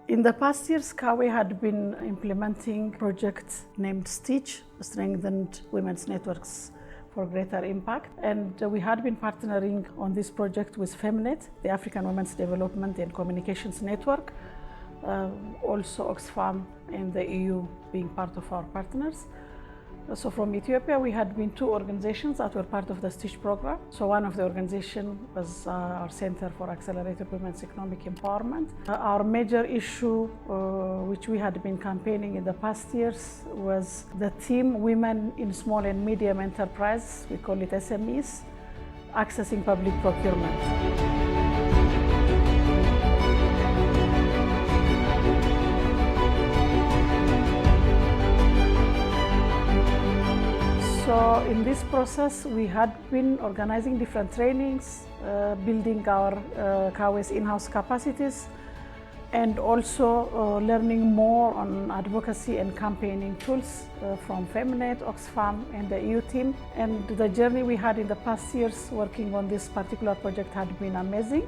In the past years, CAWE had been implementing projects named STITCH, Strengthened Women's Networks for Greater Impact. And we had been partnering on this project with FEMNET, the African Women's Development and Communications Network, also Oxfam and the EU being part of our partners. So from Ethiopia, we had been 2 organizations that were part of the STITCH program. So one of the organizations was our Center for Accelerated Women's Economic Empowerment. Our major issue, which we had been campaigning in the past years, was the theme Women in Small and Medium Enterprise, we call it SMEs, accessing public procurement. So in this process, we had been organizing different trainings, building our CAWE's in-house capacities, and also learning more on advocacy and campaigning tools from FEMNET, Oxfam, and the EU team. And the journey we had in the past years working on this particular project had been amazing,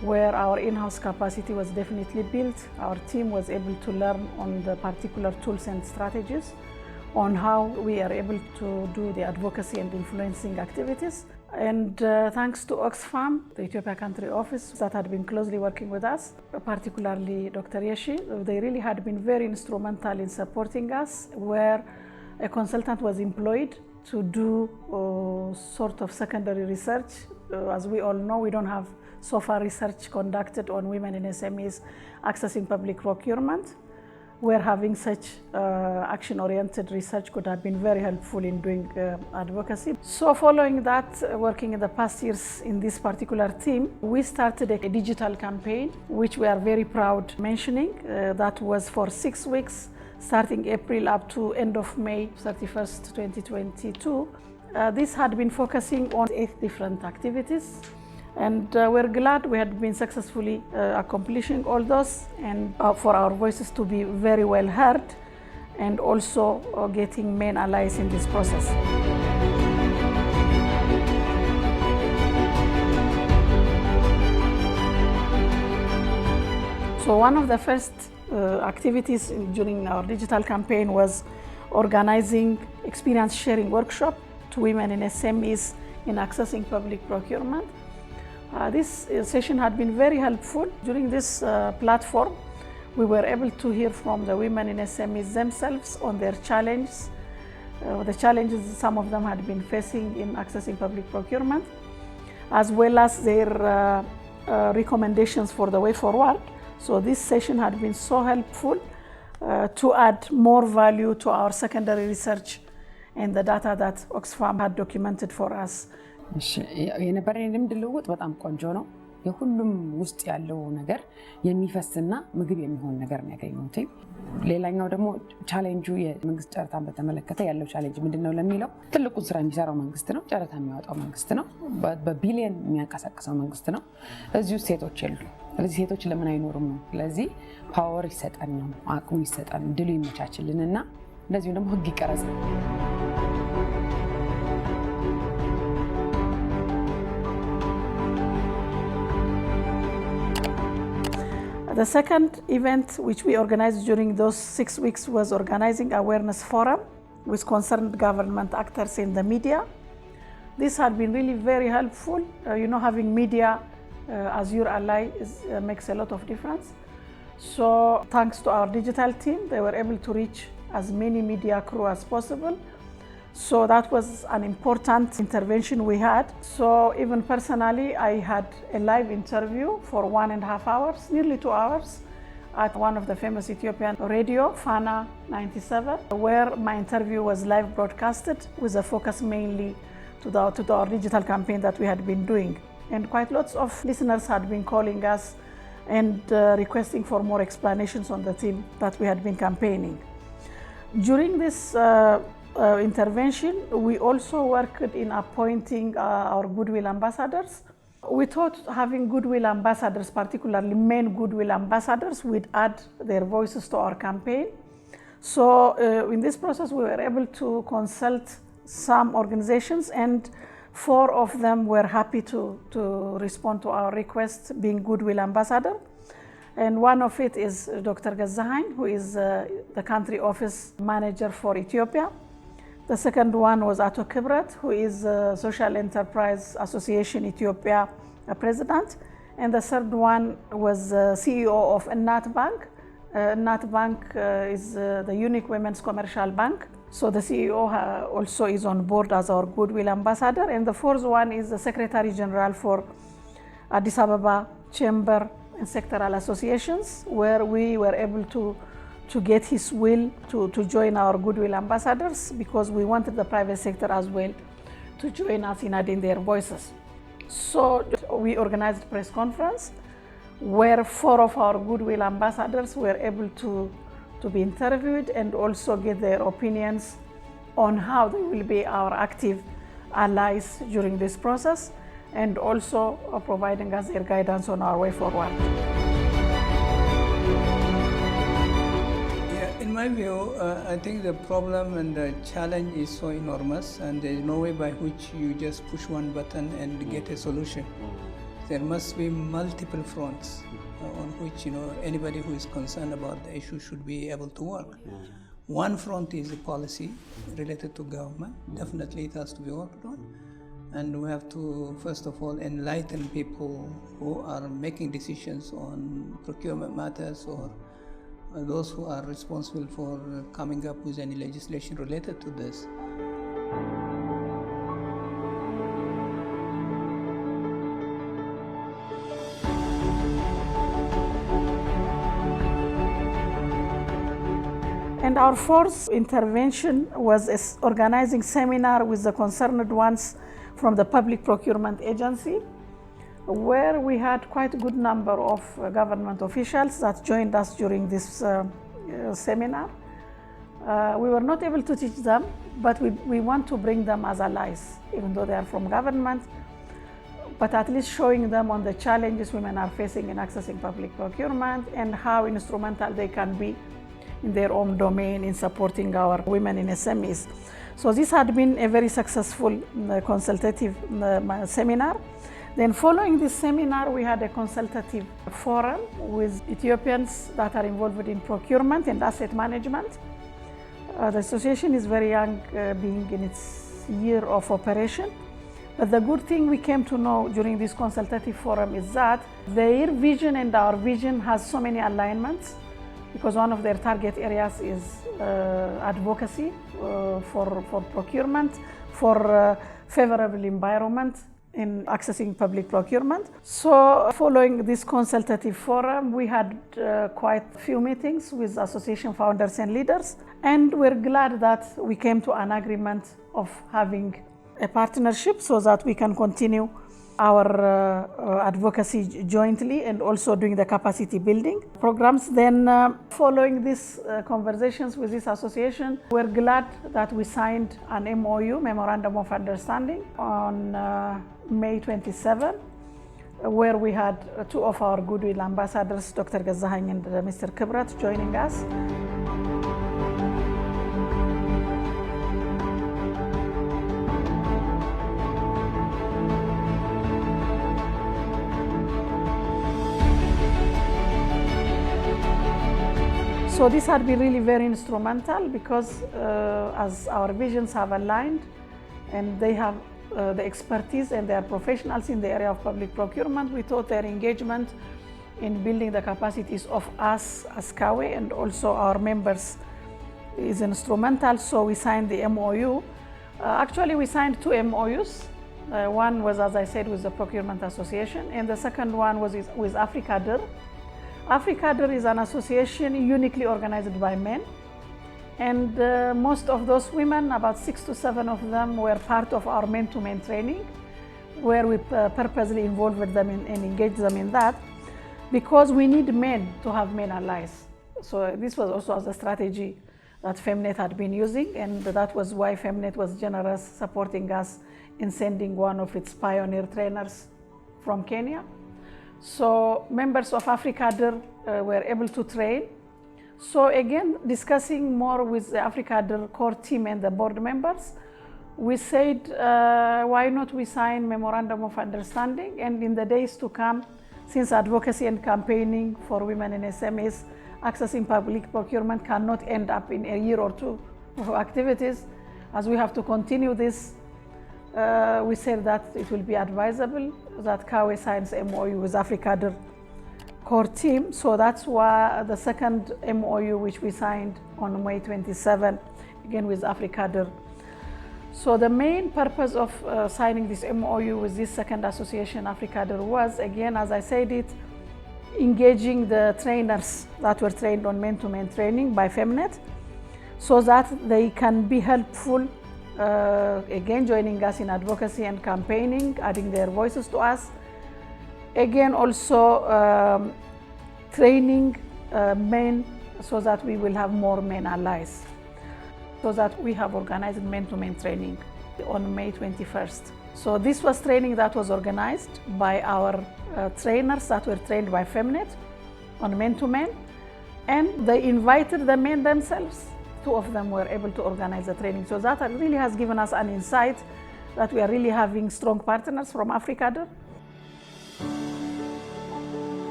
where our in-house capacity was definitely built. Our team was able to learn on the particular tools and strategies on how we are able to do the advocacy and influencing activities. And thanks to Oxfam, the Ethiopia country office that had been closely working with us, particularly Dr. Yeshi, they really had been very instrumental in supporting us, where a consultant was employed to do sort of secondary research. As we all know, we don't have so far research conducted on women in SMEs accessing public procurement, where having such action-oriented research could have been very helpful in doing advocacy. So following that, working in the past years in this particular team, we started a digital campaign, which we are very proud mentioning. That was for 6 weeks, starting April up to end of May 31st, 2022. This had been focusing on 8 different activities. And we're glad we had been successfully accomplishing all those, and for our voices to be very well heard, and also getting main allies in this process. So one of the first activities during our digital campaign was organizing experience sharing workshop to women in SMEs in accessing public procurement. This session had been very helpful. During this platform, we were able to hear from the women in SMEs themselves on their challenges, the challenges some of them had been facing in accessing public procurement, as well as their recommendations for the way forward. So this session had been so helpful to add more value to our secondary research and the data that Oxfam had documented for us. የነበረኝ ልምድ ልውውጥ በጣም ቆንጆ ነው። የሁሉም ውስጥ ያለው ነገር የሚፈስና ምግብ የሚሆን ነገር ነው ያገኘሁት። ሌላኛው ደግሞ ቻሌንጁ የመንግስት ጨረታን በተመለከተ ያለው ቻሌንጅ ምንድነው ለሚለው ትልቁን ስራ የሚሰራው መንግስት ነው፣ ጨረታ የሚያወጣው መንግስት ነው፣ በቢሊየን የሚያንቀሳቅሰው መንግስት ነው። እዚሁ ሴቶች የሉ። ስለዚህ ሴቶች ለምን አይኖሩም ነው። ስለዚህ ፓወር ይሰጠን ነው፣ አቅሙ ይሰጠን፣ ድሉ ይመቻችልንና እንደዚሁ ደግሞ ህግ ይቀረጽ ነው። The second event which we organized during those 6 weeks was organizing awareness forum with concerned government actors in the media. This had been really very helpful. Having media as your ally makes a lot of difference. So thanks to our digital team, they were able to reach as many media crew as possible. So that was an important intervention we had. So even personally, I had a live interview for 1.5 hours, nearly 2 hours, at one of the famous Ethiopian radio, Fana 97, where my interview was live broadcasted with a focus mainly to our digital campaign that we had been doing. And quite lots of listeners had been calling us and requesting for more explanations on the theme that we had been campaigning. During this intervention, we also worked in appointing our goodwill ambassadors. We thought having goodwill ambassadors, particularly men goodwill ambassadors, would add their voices to our campaign. So in this process, we were able to consult some organizations, and 4 of them were happy to respond to our request, being goodwill ambassador. And one of it is Dr. Gazahain, who is the country office manager for Ethiopia. The second one was Ato Kibret, who is Social Enterprise Association Ethiopia president. And the third one was CEO of Ennat Bank. Ennat Bank is the unique women's commercial bank. So the CEO also is on board as our Goodwill Ambassador. And the fourth one is the Secretary General for Addis Ababa Chamber and Sectoral Associations, where we were able to get his will to join our Goodwill Ambassadors, because we wanted the private sector as well to join us in adding their voices. So we organized a press conference where 4 of our Goodwill Ambassadors were able to be interviewed and also get their opinions on how they will be our active allies during this process, and also providing us their guidance on our way forward. In my view, I think the problem and the challenge is so enormous, and there is no way by which you just push one button and get a solution. There must be multiple fronts on which anybody who is concerned about the issue should be able to work. One front is the policy related to government. Definitely it has to be worked on. And we have to, first of all, enlighten people who are making decisions on procurement matters, or those who are responsible for coming up with any legislation related to this. And our fourth intervention was organizing seminar with the concerned ones from the Public Procurement Agency, where we had quite a good number of government officials that joined us during this seminar. We were not able to teach them, but we want to bring them as allies, even though they are from government, but at least showing them on the challenges women are facing in accessing public procurement and how instrumental they can be in their own domain in supporting our women in SMEs. So this had been a very successful consultative seminar. Then following this seminar, we had a consultative forum with Ethiopians that are involved in procurement and asset management. The association is very young, being in its year of operation. But the good thing we came to know during this consultative forum is that their vision and our vision has so many alignments, because one of their target areas is advocacy for procurement, for favorable environment in accessing public procurement. So following this consultative forum, we had quite a few meetings with association founders and leaders, and we're glad that we came to an agreement of having a partnership so that we can continue our advocacy jointly and also doing the capacity building programs. Then following these conversations with this association, we're glad that we signed an MOU, Memorandum of Understanding, on May 27, where we had 2 of our Goodwill Ambassadors, Dr. Gazahain and Mr. Kibret, joining us. So this had been really very instrumental, because as our visions have aligned and they have the expertise and they are professionals in the area of public procurement, we thought their engagement in building the capacities of us as CAWE and also our members is instrumental. So we signed the MOU. Actually, we signed 2 MOUs. One was, as I said, with the Procurement Association, and the second one was with AfricaDIR. AfricaDIR is an association uniquely organized by men, and most of those women, about 6 to 7 of them, were part of our men-to-men training, where we purposely involved them and engaged them in that, because we need men to have men allies. So this was also as a strategy that FemNet had been using, and that was why FemNet was generous, supporting us in sending one of its pioneer trainers from Kenya. So members of AfricaDIR were able to train. So again, discussing more with the AfricaDIR core team and the board members, we said, why not we sign Memorandum of Understanding, and in the days to come, since advocacy and campaigning for women in SMEs, accessing public procurement cannot end up in a year or two of activities. As we have to continue this, we said that it will be advisable that CAWE signs MOU with AfriCADR core team. So that's why the second MOU, which we signed on May 27, again with AfriCADR. So the main purpose of signing this MOU with this second association, AfriCADR, was, again, as I said it, engaging the trainers that were trained on men-to-men training by FEMNET, so that they can be helpful, again, joining us in advocacy and campaigning, adding their voices to us. Again, also training men so that we will have more men allies. So that we have organized men-to-men training on May 21st. So this was training that was organized by our trainers that were trained by FEMNET on men-to-men, and they invited the men themselves. Two of them were able to organize the training. So that really has given us an insight that we are really having strong partners from AfriCADR.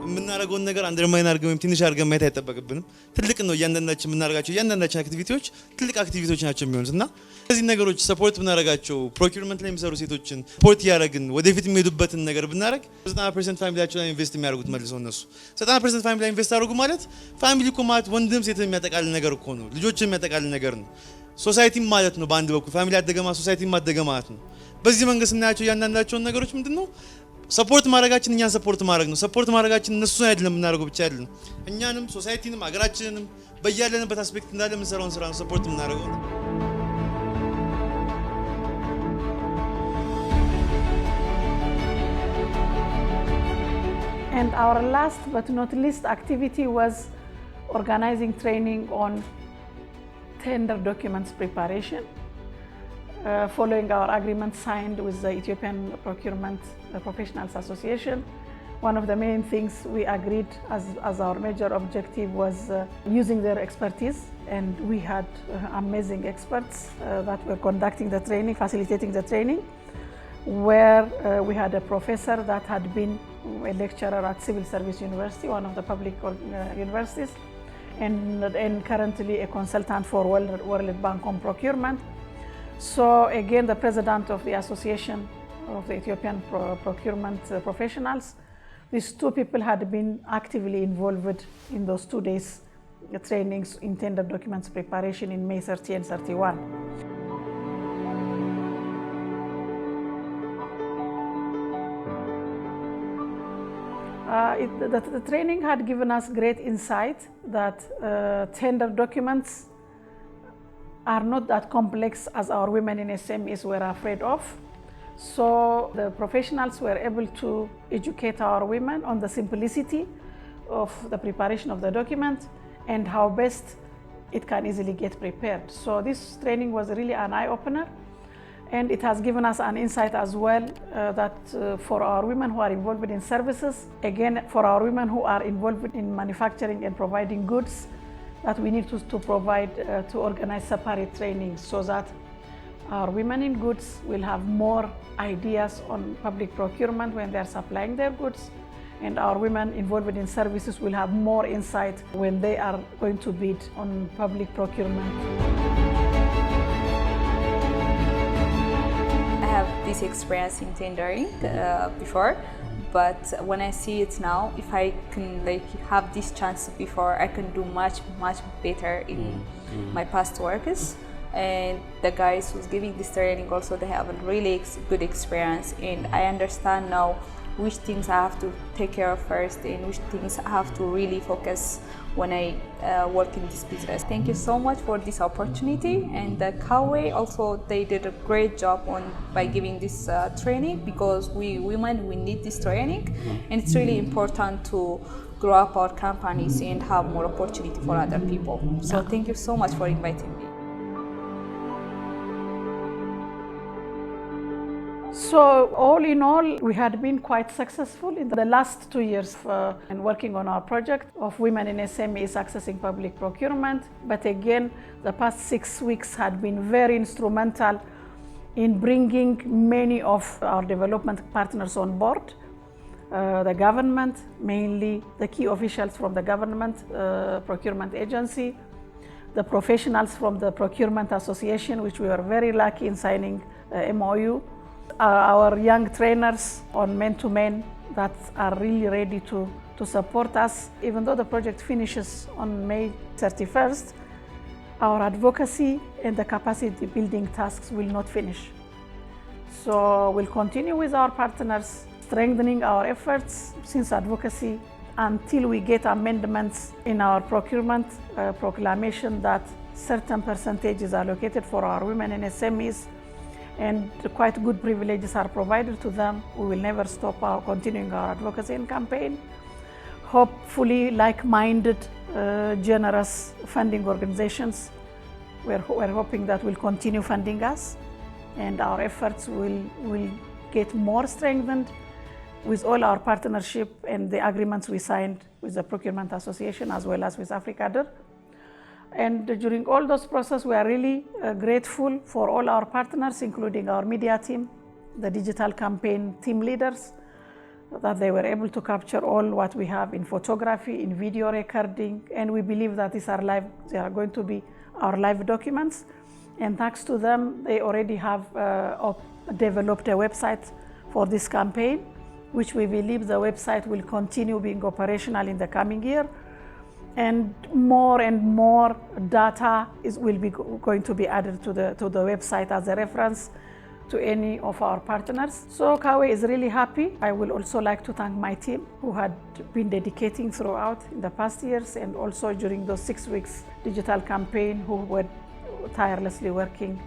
የምናደርገውን ነገር አንደርማይን አድርገን ወይም ትንሽ አድርገን ማየት አይጠበቅብንም። ትልቅ ነው እያንዳንዳችን የምናደርጋቸው እያንዳንዳችን አክቲቪቲዎች ትልቅ አክቲቪቲዎች ናቸው የሚሆኑት እና እነዚህ ነገሮች ሰፖርት ብናደርጋቸው ፕሮኪውርመንት ላይ የሚሰሩ ሴቶችን ሰፖርት እያደረግን ወደፊት የሚሄዱበትን ነገር ብናደርግ 90% ፋሚሊያቸው ላይ ኢንቨስት የሚያደርጉት መልሰው እነሱ 90% ፋሚሊ ላይ ኢንቨስት አድርጉ ማለት ፋሚሊ እኮ ማለት ወንድም ሴት የሚያጠቃልል ነገር እኮ ነው። ልጆችን የሚያጠቃልል ነገር ነው። ሶሳይቲም ማለት ነው። በአንድ በኩል ፋሚሊ አደገማ ሶሳይቲም አደገ ማለት ነው። በዚህ መንገድ ስናያቸው እያንዳንዳቸውን ነገሮች ምንድነው ሰፖርት ማድረጋችን እኛን ሰፖርት ማድረግ ነው። ሰፖርት ማድረጋችን እነሱን አይደለም የምናደርገው ብቻ አይደለም፣ እኛንም ሶሳይቲንም ሀገራችንንም በያለንበት አስፔክት እንዳለ የምንሰራውን ስራ ነው ሰፖርት የምናደርገው። And our last but not least activity was organizing training on tender documents preparation. Following our agreement signed with the Ethiopian Procurement Professionals Association, one of the main things we agreed as our major objective was using their expertise, and we had amazing experts that were conducting the training, facilitating the training, where we had a professor that had been a lecturer at Civil Service University, one of the public universities, and currently a consultant for World Bank on procurement. So again, the president of the Association of the Ethiopian Procurement Professionals, these two people had been actively involved in those 2 days trainings in tender documents preparation in May 30 and 31. The training had given us great insight that tender documents are not that complex as our women in SMEs were afraid of. So the professionals were able to educate our women on the simplicity of the preparation of the document and how best it can easily get prepared. So this training was really an eye-opener, and it has given us an insight as well that for our women who are involved in services, again for our women who are involved in manufacturing and providing goods, that we need to provide, to organize separate trainings so that our women in goods will have more ideas on public procurement when they are supplying their goods, and our women involved in services will have more insight when they are going to bid on public procurement. I have this experience in tendering before. But when I see it now, if I can have this chance before, I can do much better in my past works. And the guys who's giving this training also, they have a really good experience, and I understand now which things I have to take care of first and which things I have to really focus when I work in this business. Thank you so much for this opportunity, and the CAWE also, they did a great job by giving this training, because we women, we need this training, and it's really important to grow up our companies and have more opportunity for other people. So thank you so much for inviting me. So all in all, we had been quite successful in the last 2 years in working on our project of women in SMEs accessing public procurement. But again, the past 6 weeks had been very instrumental in bringing many of our development partners on board. The government, mainly the key officials from the government procurement agency, the professionals from the Procurement Association, which we were very lucky in signing MOU, our young trainers on men-to-men that are really ready to support us. Even though the project finishes on May 31st, our advocacy and the capacity building tasks will not finish. So we'll continue with our partners, strengthening our efforts since advocacy until we get amendments in our procurement proclamation that certain percentages are allocated for our women and SMEs, and quite good privileges are provided to them. We will never stop continuing our advocacy and campaign. Hopefully, like-minded, generous funding organizations, we're hoping that will continue funding us, and our efforts will get more strengthened with all our partnership and the agreements we signed with the Procurement Association as well as with Africader. And during all those processes, we are really grateful for all our partners, including our media team, the digital campaign team leaders, that they were able to capture all what we have in photography, in video recording, and we believe that these are live, they are going to be our live documents. And thanks to them, they already have developed a website for this campaign, which we believe the website will continue being operational in the coming year. And more data will be going to be added to the website as a reference to any of our partners. So Kawe is really happy. I will also like to thank my team who had been dedicating throughout in the past years, and also during those 6 weeks digital campaign, who were tirelessly working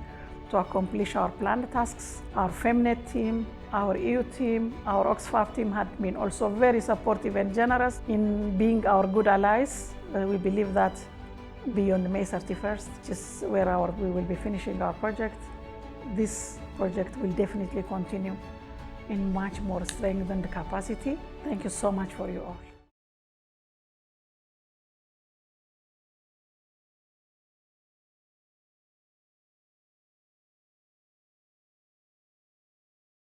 to accomplish our planned tasks. Our FemNet team, our EU team, our Oxfam team had been also very supportive and generous in being our good allies. We believe that beyond May 31st, which is where we will be finishing our project, this project will definitely continue in much more strengthened capacity. Thank you so much for you all.